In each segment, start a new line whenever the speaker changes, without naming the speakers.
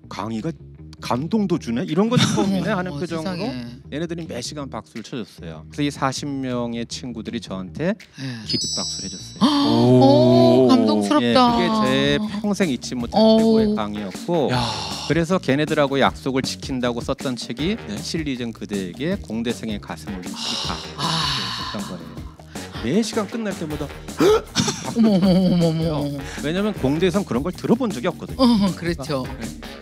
강의가 감동도 주네? 이런 것 처음이네 하는 표정으로
세상에.
얘네들이 매 시간 박수를 쳐줬어요. 그래서 이 40명의 친구들이 저한테 기립박수를 해줬어요.
오, 감동스럽다.
그게 제 평생 잊지 못할 최고의 강의였고, 그래서 걔네들하고 약속을 지킨다고 썼던 책이 시를 잊은 그대에게 공대생의 가슴 울린 시가 썼던 거예요. 매 시간 끝날 때마다
어머.
왜냐면 공대에선 그런 걸 들어본 적이 없거든요.
그렇죠.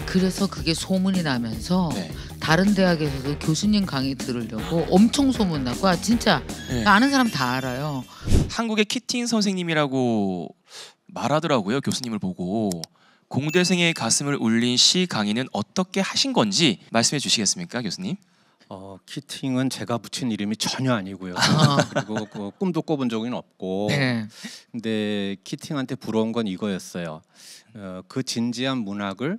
그래서 그게 소문이 나면서 다른 대학에서도 교수님 강의 들으려고 엄청 소문나고 진짜 아는 사람 다 알아요.
한국의 키팅 선생님이라고 말하더라고요. 교수님을 보고. 공대생의 가슴을 울린 시 강의는 어떻게 하신 건지 말씀해 주시겠습니까, 교수님?
키팅은 제가 붙인 이름이 전혀 아니고요. 그리고 그 꿈도 꿔본 적은 없고. 근데 키팅한테 부러운 건 이거였어요. 그 진지한 문학을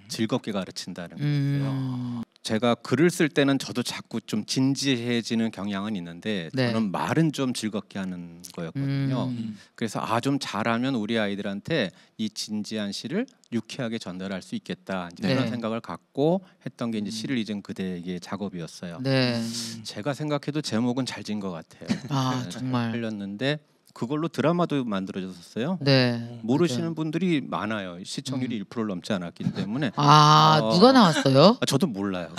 즐겁게 가르친다는 거예요. 제가 글을 쓸 때는 저도 자꾸 좀 진지해지는 경향은 있는데 저는 말은 좀 즐겁게 하는 거였거든요. 그래서 좀 잘하면 우리 아이들한테 이 진지한 시를 유쾌하게 전달할 수 있겠다 이런 생각을 갖고 했던 게 이제 시를 잊은 그대에게 작업이었어요. 제가 생각해도 제목은 잘 지은 것 같아요.
정말
흘렸는데 그걸로 드라마도 만들어졌었어요. 모르시는 분들이 많아요. 시청률이 1%를 넘지 않았기 때문에.
누가 나왔어요?
저도 몰라요.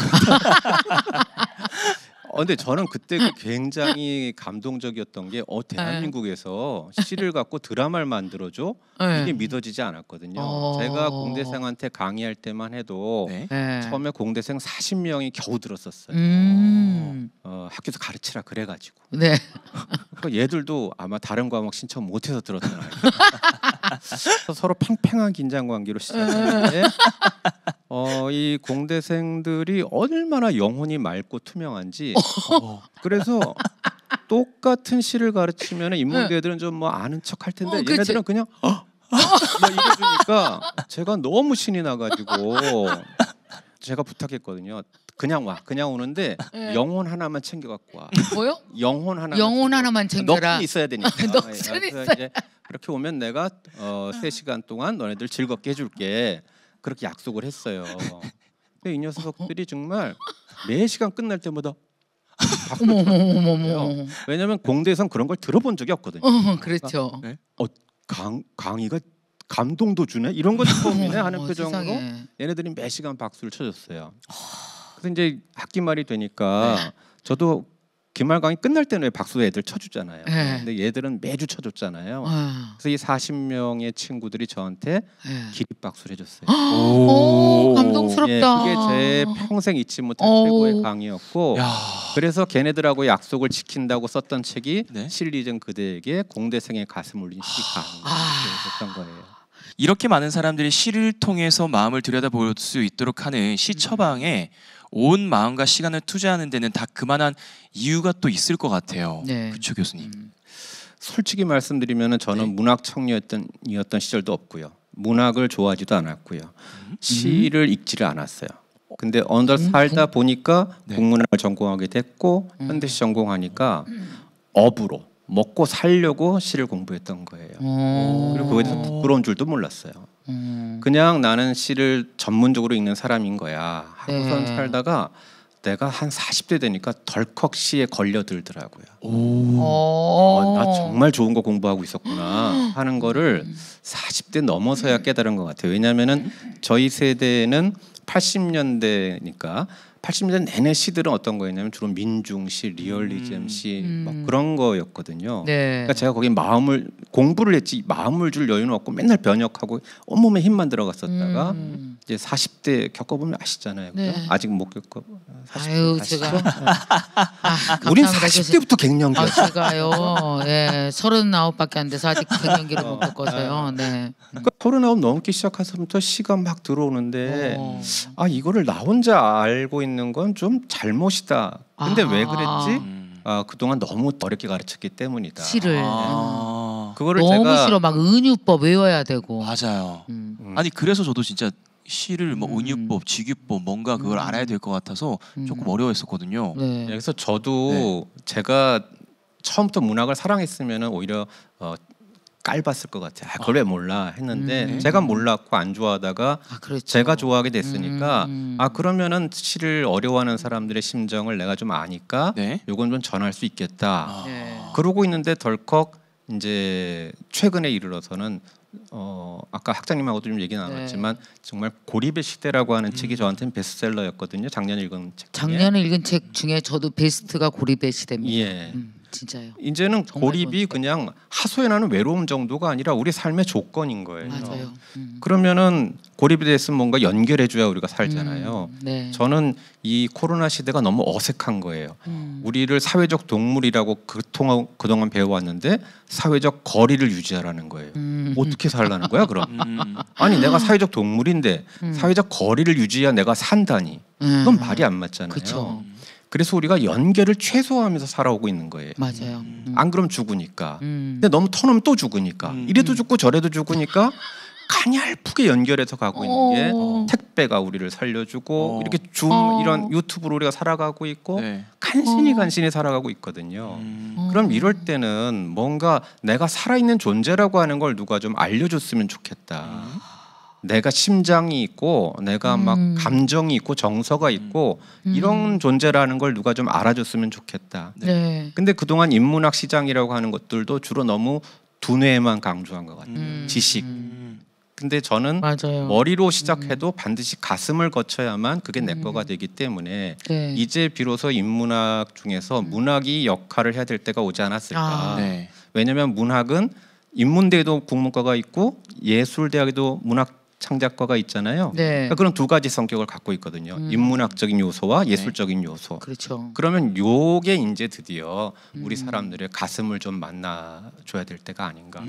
근데 저는 그때 굉장히 감동적이었던 게 대한민국에서 시를 갖고 드라마를 만들어줘? 이게 믿어지지 않았거든요. 제가 공대생한테 강의할 때만 해도 처음에 공대생 40명이 겨우 들었었어요. 학교에서 가르치라 그래가지고. 얘들도 아마 다른 과목 신청 못해서 들었던 아이들. 서로 팽팽한 긴장 관계로 시작했는데 이 공대생들이 얼마나 영혼이 맑고 투명한지 그래서 똑같은 시를 가르치면 인문대 애들은 좀 뭐 아는 척 할 텐데 얘네들은 그냥 뭐 이래주니까 제가 너무 신이 나가지고 제가 부탁했거든요. 그냥 와. 그냥 오는데 영혼 하나만 챙겨갖고 와.
뭐요?
영혼
하나만 챙겨라.
넋이 있어야 되니까.
넋은
그래서 이제 그렇게 오면 내가 3시간 동안 너네들 즐겁게 해줄게. 그렇게 약속을 했어요. 근데 이 녀석들이 정말 매 시간 끝날 때마다
어머.
왜냐면 공대에선 그런 걸 들어본 적이 없거든요.
그렇죠.
강의가 감동도 주네? 이런 것 처음이네 하는 표정으로
세상에.
얘네들이 매 시간 박수를 쳐줬어요. 그래서 이제 학기 말이 되니까 저도 기말 강의 끝날 때는 박수 애들 쳐주잖아요. 근데 얘들은 매주 쳐줬잖아요. 그래서 이 40명의 친구들이 저한테 기립박수를 해줬어요.
오, 감동스럽다.
그게 제 평생 잊지 못할 최고의 강의였고 그래서 걔네들하고 약속을 지킨다고 썼던 책이 시를 잊은 그대에게 공대생의 가슴 울린 시 강의였던 거예요.
이렇게 많은 사람들이 시를 통해서 마음을 들여다볼 수 있도록 하는 시 처방에 온 마음과 시간을 투자하는 데는 다 그만한 이유가 또 있을 것 같아요. 그렇죠, 교수님?
솔직히 말씀드리면 저는 문학 청년이었던 시절도 없고요. 문학을 좋아하지도 않았고요. 시를 읽지를 않았어요. 근데 어느덧 살다 보니까 국문학을 전공하게 됐고 현대시 전공하니까 업으로 먹고 살려고 시를 공부했던 거예요. 그리고 그거에 대해서 부끄러운 줄도 몰랐어요. 그냥 나는 시를 전문적으로 읽는 사람인 거야 하고선 살다가 내가 한 40대 되니까 덜컥 시에 걸려들더라고요. 나 정말 좋은 거 공부하고 있었구나 하는 거를 40대 넘어서야 깨달은 것 같아요. 왜냐하면은 저희 세대는 80년대니까 80년대 내내 시들은 어떤 거였냐면 주로 민중시, 리얼리즘 시 막 그런 거였거든요. 그러니까 제가 거기 공부를 했지 마음을 줄 여유는 없고 맨날 변역하고 온몸에 힘만 들어갔었다가 이제 40대 겪어보면 아시잖아요. 아직 못 겪어.
제가
우린 40대부터 갱년기였어요.
제가요 39밖에 안 돼서 아직 갱년기를 못 겪어서요.
그러니까 39 넘기 시작해서부터 시가 막 들어오는데 이거를 나 혼자 알고 있는 건 좀 잘못이다. 근데 왜 그랬지? 그동안 너무 어렵게 가르쳤기 때문이다.
시를
그거를
너무
제가
싫어. 막 은유법 외워야 되고.
맞아요. 아니 그래서 저도 진짜 시를 뭐 은유법, 직유법 뭔가 그걸 알아야 될 것 같아서 조금 어려워했었거든요.
그래서 저도 제가 처음부터 문학을 사랑했으면 오히려 깔봤을 것 같아요. 그걸 왜 몰라 했는데 제가 몰랐고 안 좋아하다가
그렇죠.
제가 좋아하게 됐으니까 그러면은 시를 어려워하는 사람들의 심정을 내가 좀 아니까 요건 좀 전할 수 있겠다. 그러고 있는데 덜컥 이제 최근에 이르러서는 아까 학장님하고도 좀 얘기 나눴지만 정말 고립의 시대라고 하는 책이 저한테는 베스트셀러였거든요. 작년에 읽은 책 중에.
작년에 읽은 책 중에 저도 베스트가 고립의 시대입니다.
예.
진짜요.
이제는 고립이 그냥 하소연하는 외로움 정도가 아니라 우리 삶의 조건인 거예요.
맞아요.
그러면은 고립에 대해서 뭔가 연결해줘야 우리가 살잖아요.
네.
저는 이 코로나 시대가 너무 어색한 거예요. 우리를 사회적 동물이라고 그동안 배워왔는데 사회적 거리를 유지하라는 거예요. 어떻게 살라는 거야 그럼? 아니 내가 사회적 동물인데 사회적 거리를 유지해야 내가 산다니. 그건 말이 안 맞잖아요.
그쵸.
그래서 우리가 연결을 최소화하면서 살아오고 있는 거예요.
맞아요.
안 그럼 죽으니까. 근데 너무 터놓으면 또 죽으니까. 이래도 죽고 저래도 죽으니까 가냘프게 연결해서 가고 있는 게 택배가 우리를 살려주고 이렇게 줌 이런 유튜브로 우리가 살아가고 있고 간신히 살아가고 있거든요. 그럼 이럴 때는 뭔가 내가 살아있는 존재라고 하는 걸 누가 좀 알려줬으면 좋겠다. 내가 심장이 있고 내가 막 감정이 있고 정서가 있고 이런 존재라는 걸 누가 좀 알아줬으면 좋겠다.
네.
근데 그동안 인문학 시장이라고 하는 것들도 주로 너무 두뇌만 강조한 것 같아요. 지식. 근데 저는
맞아요.
머리로 시작해도 반드시 가슴을 거쳐야만 그게 내 거가 되기 때문에
네.
이제 비로소 인문학 중에서 문학이 역할을 해야 될 때가 오지 않았을까. 왜냐하면 문학은 인문대에도 국문과가 있고 예술대학에도 문학 창작과가 있잖아요. 그러니까 그런 두 가지 성격을 갖고 있거든요. 인문학적인 요소와 예술적인 요소.
그렇죠.
그러면 요게 이제 드디어 우리 사람들의 가슴을 좀 만나줘야 될 때가 아닌가.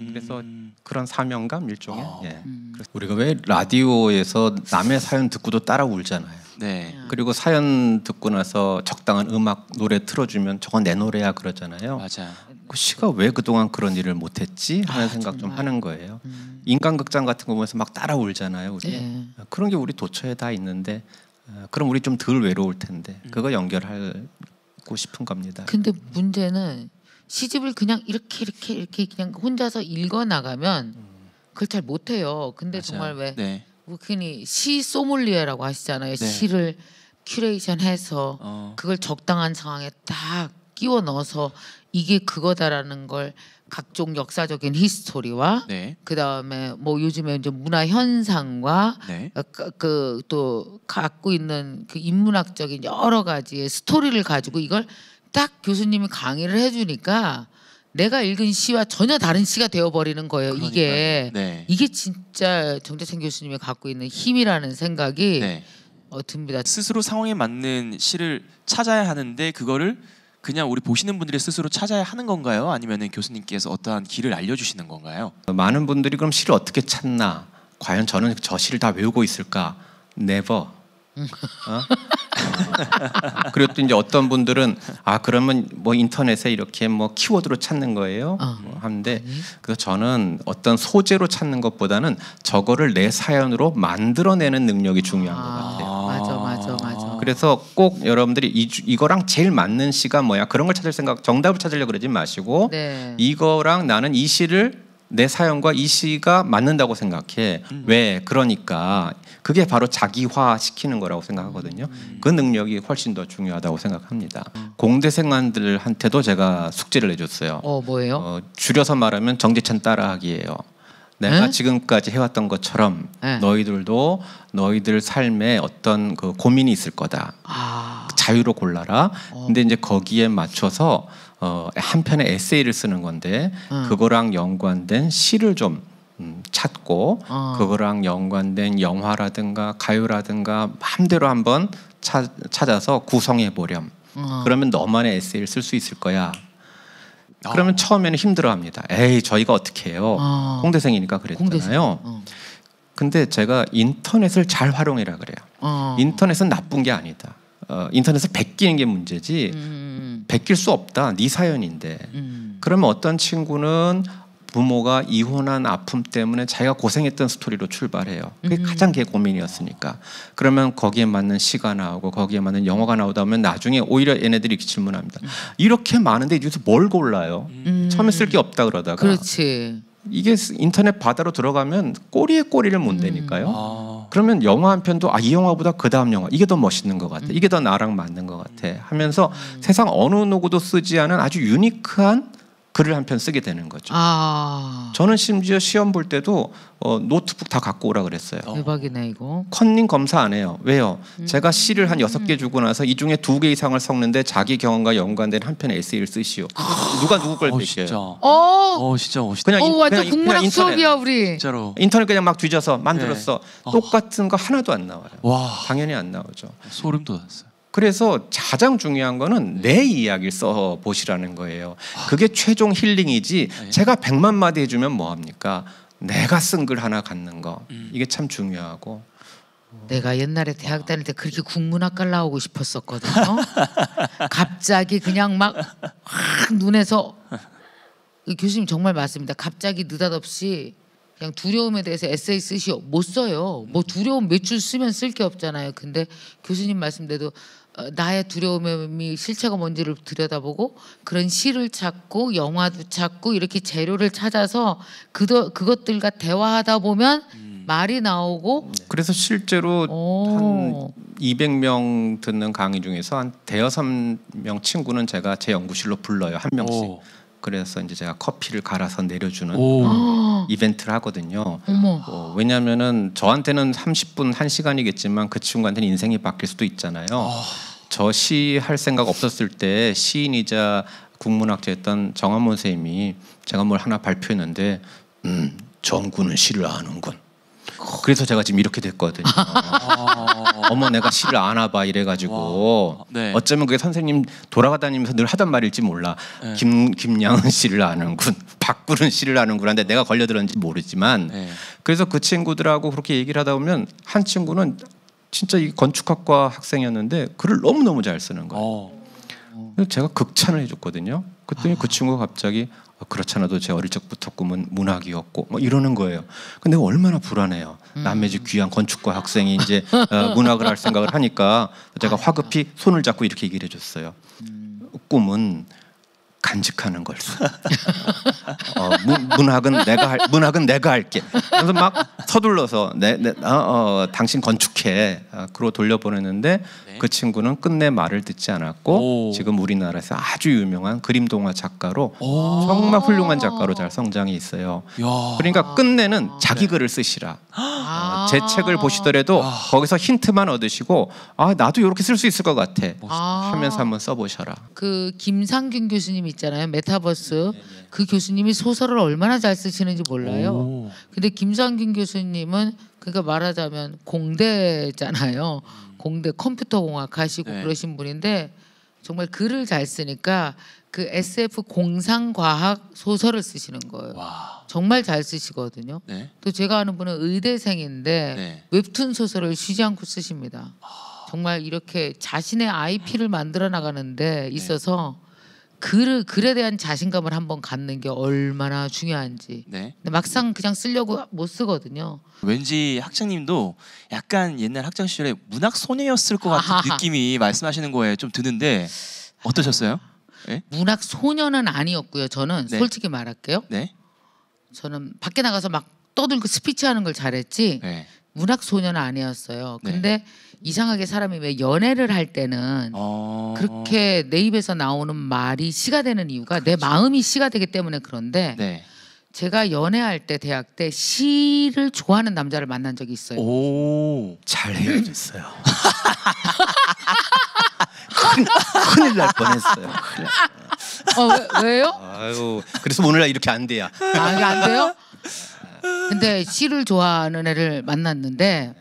그래서 그런 사명감 일종의. 우리가 왜 라디오에서 남의 사연 듣고도 따라 울잖아요. 그리고 사연 듣고 나서 적당한 음악 노래 틀어주면 저건 내 노래야 그러잖아요.
맞아.
그 시가 왜 그동안 그런 일을 못했지 하는 생각 좀 하는 거예요. 인간극장 같은 거 보면서 막 따라 울잖아요. 우리. 그런 게 우리 도처에 다 있는데 그럼 우리 좀 덜 외로울 텐데 그거 연결하고 싶은 겁니다.
근데 문제는 시집을 그냥 이렇게 그냥 혼자서 읽어 나가면 그걸 잘 못해요. 근데 정말 왜 흔히 시 소믈리에라고 하시잖아요. 시를 큐레이션해서 그걸 적당한 상황에 딱 끼워 넣어서 이게 그거다라는 걸 각종 역사적인 히스토리와 그다음에 뭐 요즘에 이제 문화 현상과 그 또 갖고 있는 그 인문학적인 여러 가지의 스토리를 가지고 이걸 딱 교수님이 강의를 해주니까 내가 읽은 시와 전혀 다른 시가 되어버리는 거예요. 이게 진짜 정재천 교수님이 갖고 있는 힘이라는 생각이 듭니다.
스스로 상황에 맞는 시를 찾아야 하는데 그거를 그냥 우리 보시는 분들이 스스로 찾아야 하는 건가요? 아니면 교수님께서 어떠한 길을 알려주시는 건가요?
많은 분들이 그럼 시를 어떻게 찾나? 과연 저는 저 시를 다 외우고 있을까? Never. 그리고 또 이제 어떤 분들은 그러면 뭐 인터넷에 이렇게 뭐 키워드로 찾는 거예요. 뭐 하는데 그래서 저는 어떤 소재로 찾는 것보다는 저거를 내 사연으로 만들어내는 능력이 중요한 것 같아요.
맞아.
그래서 꼭 여러분들이 이거랑 제일 맞는 시가 뭐야 그런 걸 찾을 생각, 정답을 찾으려고 그러지 마시고 이거랑 나는 이 시를 내 사연과 이 시가 맞는다고 생각해. 왜? 그러니까 그게 바로 자기화 시키는 거라고 생각하거든요. 그 능력이 훨씬 더 중요하다고 생각합니다. 공대생한들한테도 제가 숙제를 내줬어요.
뭐예요?
줄여서 말하면 정재천 따라하기예요. 내가 지금까지 해왔던 것처럼 너희들도 너희들 삶에 어떤 그 고민이 있을 거다. 자유로 골라라. 근데 이제 거기에 맞춰서 한 편의 에세이를 쓰는 건데 그거랑 연관된 시를 좀 찾고 그거랑 연관된 영화라든가 가요라든가 마음대로 한번 찾아서 구성해 보렴. 그러면 너만의 에세이를 쓸 수 있을 거야. 그러면 처음에는 힘들어합니다. 에이 저희가 어떻게 해요. 공대생이니까 그랬잖아요. 근데 제가 인터넷을 잘 활용해라 그래요. 인터넷은 나쁜 게 아니다. 인터넷을 베끼는 게 문제지 베낄 수 없다. 네 사연인데. 그러면 어떤 친구는 부모가 이혼한 아픔 때문에 자기가 고생했던 스토리로 출발해요. 그게 가장 걔 고민이었으니까. 그러면 거기에 맞는 시가 나오고 거기에 맞는 영화가 나오다 보면 나중에 오히려 얘네들이 질문합니다. 이렇게 많은데 여기서 뭘 골라요? 처음에 쓸 게 없다 그러다가.
그렇지.
이게 인터넷 바다로 들어가면 꼬리에 꼬리를 문대니까요. 그러면 영화 한 편도 이 영화보다 그 다음 영화 이게 더 멋있는 것 같아. 이게 더 나랑 맞는 것 같아 하면서 세상 어느 누구도 쓰지 않은 아주 유니크한 글을 한 편 쓰게 되는 거죠. 저는 심지어 시험 볼 때도 노트북 다 갖고 오라 그랬어요.
대박이네 이거.
컨닝 검사 안 해요. 왜요? 제가 시를 한 6개 주고 나서 이 중에 2개 이상을 섞는데 자기 경험과 연관된 한 편의 에세이를 쓰시오. 누가 누구 걸 뺄게요?
진짜. 진짜 멋있다.
완전 국문학 수업이야 우리.
진짜로.
인터넷 그냥 막 뒤져서 만들었어. 똑같은 거 하나도 안 나와요. 당연히 안 나오죠.
소름 돋았어요.
그래서 가장 중요한 거는 내 이야기를 써 보시라는 거예요. 그게 최종 힐링이지. 제가 100만 마디 해주면 뭐 합니까? 내가 쓴 글 하나 갖는 거 이게 참 중요하고.
내가 옛날에 대학 다닐 때 그렇게 국문학과를 나오고 싶었었거든요. 갑자기 그냥 막 눈에서 교수님 정말 맞습니다. 갑자기 느닷없이 그냥 두려움에 대해서 에세이 쓰시오. 못 써요. 뭐 두려움 몇 줄 쓰면 쓸 게 없잖아요. 근데 교수님 말씀대로 나의 두려움이 실체가 뭔지를 들여다보고 그런 시를 찾고 영화도 찾고 이렇게 재료를 찾아서 그것들과 대화하다 보면 말이 나오고.
그래서 실제로 한 200명 듣는 강의 중에서 한 대여섯 명 친구는 제가 제 연구실로 불러요. 한 명씩. 그래서 이제 제가 커피를 갈아서 내려주는 이벤트를 하거든요. 왜냐하면은 저한테는 30분 1시간이겠지만 그 친구한테는 인생이 바뀔 수도 있잖아요. 저 시 할 생각 없었을 때 시인이자 국문학자였던 정한문 선생님이 제가 뭘 하나 발표했는데 정구는 시를 아는군. 그래서 제가 지금 이렇게 됐거든요. 어머 내가 시를 아나 봐 이래가지고 어쩌면 그게 선생님 돌아다니면서 늘 하던 말일지 몰라. 김양은 시를 아는군, 박구는 시를 아는군 한데 내가 걸려들었는지 모르지만 그래서 그 친구들하고 그렇게 얘기를 하다 보면 한 친구는 진짜 이 건축학과 학생이었는데 글을 너무너무 잘 쓰는 거예요. 그래서 제가 극찬을 해줬거든요. 그랬더니 그 친구가 갑자기 그렇잖아도 제 어릴 적부터 꿈은 문학이었고 뭐 이러는 거예요. 근데 내가 얼마나 불안해요. 남의 집 귀한 건축과 학생이 이제 문학을 할 생각을 하니까 제가 화급히 손을 잡고 이렇게 얘기를 해줬어요. 꿈은 간직하는 걸. 문학은 내가 할게. 그래서 막 서둘러서 당신 건축해. 그러고 돌려보냈는데 그 친구는 끝내 말을 듣지 않았고 지금 우리나라에서 아주 유명한 그림 동화 작가로 정말 훌륭한 작가로 잘 성장해 있어요. 그러니까 끝내는 자기 글을 쓰시라. 제 책을 보시더라도 거기서 힌트만 얻으시고 나도 이렇게 쓸 수 있을 것 같아 하면서 한번 써보셔라.
그 김상균 교수님 있잖아요. 메타버스. 그 교수님이 소설을 얼마나 잘 쓰시는지 몰라요. 근데 김상균 교수님은 그러니까 말하자면 공대잖아요. 공대 컴퓨터공학 하시고 그러신 분인데 정말 글을 잘 쓰니까 그 SF 공상과학 소설을 쓰시는 거예요. 정말 잘 쓰시거든요. 또 제가 아는 분은 의대생인데 웹툰 소설을 쉬지 않고 쓰십니다. 정말 이렇게 자신의 IP를 만들어 나가는데 있어서 글에 대한 자신감을 한번 갖는 게 얼마나 중요한지. 근데 막상 그냥 쓰려고 못 쓰거든요.
왠지 학장님도 약간 옛날 학창 시절에 문학 소녀였을 것 같은 느낌이 말씀하시는 거에 좀 드는데 어떠셨어요?
문학 소녀는 아니었고요. 저는 솔직히 말할게요. 저는 밖에 나가서 막 떠들고 스피치하는 걸 잘했지 문학 소녀는 아니었어요. 근데 이상하게 사람이 왜 연애를 할 때는 그렇게 내 입에서 나오는 말이 시가 되는 이유가 내 마음이 시가 되기 때문에 그런데 제가 연애할 때 대학 때 시를 좋아하는 남자를 만난 적이 있어요.
잘 헤어졌어요. 큰일 날 뻔했어요.
왜요?
아유, 그래서 오늘날 이렇게 안 돼요.
이게 안 돼요? 근데 시를 좋아하는 애를 만났는데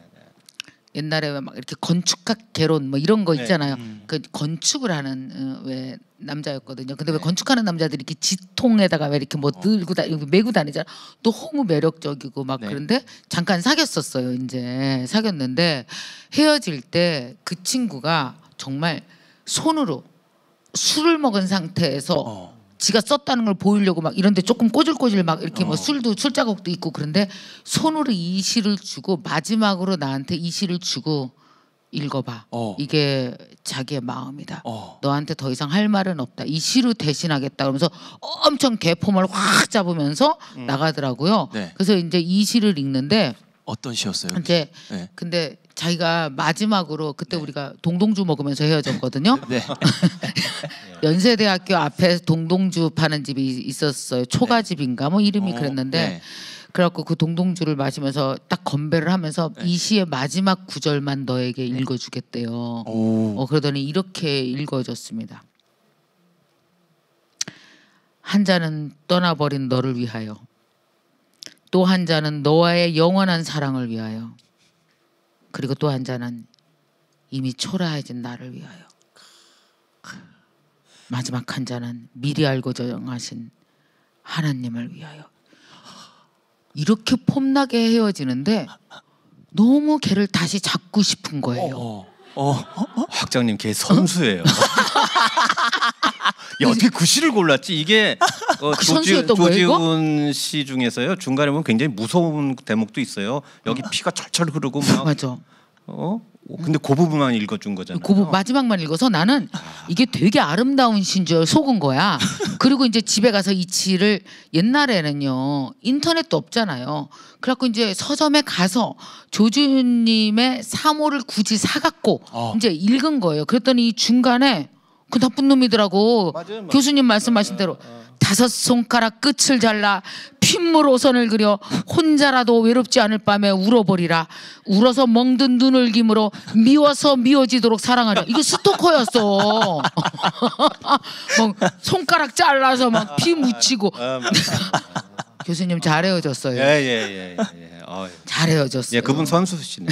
옛날에 막 이렇게 건축학 개론 뭐 이런 거 있잖아요. 그 건축을 하는 왜 남자였거든요. 근데 왜 건축하는 남자들이 이렇게 지통에다가 왜 이렇게 뭐 들고 메고 다니잖아. 너무 매력적이고 막 그런데 잠깐 사귀었었어요. 이제 사귀었는데 헤어질 때 그 친구가 정말 손으로 술을 먹은 상태에서 지가 썼다는 걸 보이려고 막 이런데 조금 꼬질꼬질 막 이렇게 뭐 술자국도 있고 그런데 손으로 이 시를 주고 마지막으로 나한테 이 시를 주고 읽어봐. 이게 자기의 마음이다. 너한테 더 이상 할 말은 없다. 이 시로 대신하겠다. 그러면서 엄청 개폼을 확 잡으면서 나가더라고요.
네.
그래서 이제 이 시를 읽는데
어떤 시였어요?
이제
네.
근데 자기가 마지막으로 그때 우리가 동동주 먹으면서 헤어졌거든요.
네.
연세대학교 앞에 동동주 파는 집이 있었어요. 초가집인가 뭐 이름이 그랬는데
네.
그래갖고 그 동동주를 마시면서 딱 건배를 하면서 이 시의 마지막 구절만 너에게 읽어주겠대요. 그러더니 이렇게 읽어줬습니다. 한 잔은 떠나버린 너를 위하여, 또 한 잔은 너와의 영원한 사랑을 위하여, 그리고 또 한 잔은 이미 초라해진 나를 위하여, 마지막 한 잔은 미리 알고 정하신 하나님을 위하여. 이렇게 폼나게 헤어지는데 너무 걔를 다시 잡고 싶은 거예요.
학장님 걔 선수예요. 야, 어떻게 그 시를 골랐지? 이게
선수였던 거예요,
조지훈 씨 중에서요. 중간에 보면 굉장히 무서운 대목도 있어요. 여기 피가 철철 흐르고 막.
맞아.
근데 그 부분만 읽어준 거잖아요.
그 마지막만 읽어서 나는 이게 되게 아름다운 시인 줄 속은 거야. 그리고 이제 집에 가서 이 시를 옛날에는요 인터넷도 없잖아요. 그래갖고 이제 서점에 가서 조지훈님의 3호를 굳이 사갖고 이제 읽은 거예요. 그랬더니 이 중간에 그 나쁜 놈이더라고.
맞아요.
교수님 말씀하신 대로 5 손가락 끝을 잘라 핏물 오선을 그려 혼자라도 외롭지 않을 밤에 울어버리라. 울어서 멍든 눈을 김으로 미워서 미워지도록 사랑하라. 이거 스토커였어. 뭐 손가락 잘라서 막 피 묻히고. 교수님 잘 헤어졌어요.
예.
잘 헤어졌어요.
예, 그분 선수시네.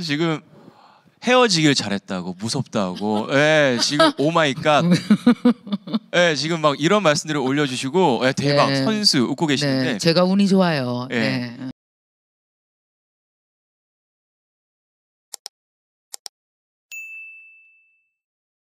지금 헤어지길 잘했다고 무섭다고 지금 오마이갓 지금 막 이런 말씀들을 올려주시고 대박 선수 웃고 계시는데
제가 운이 좋아요.
네.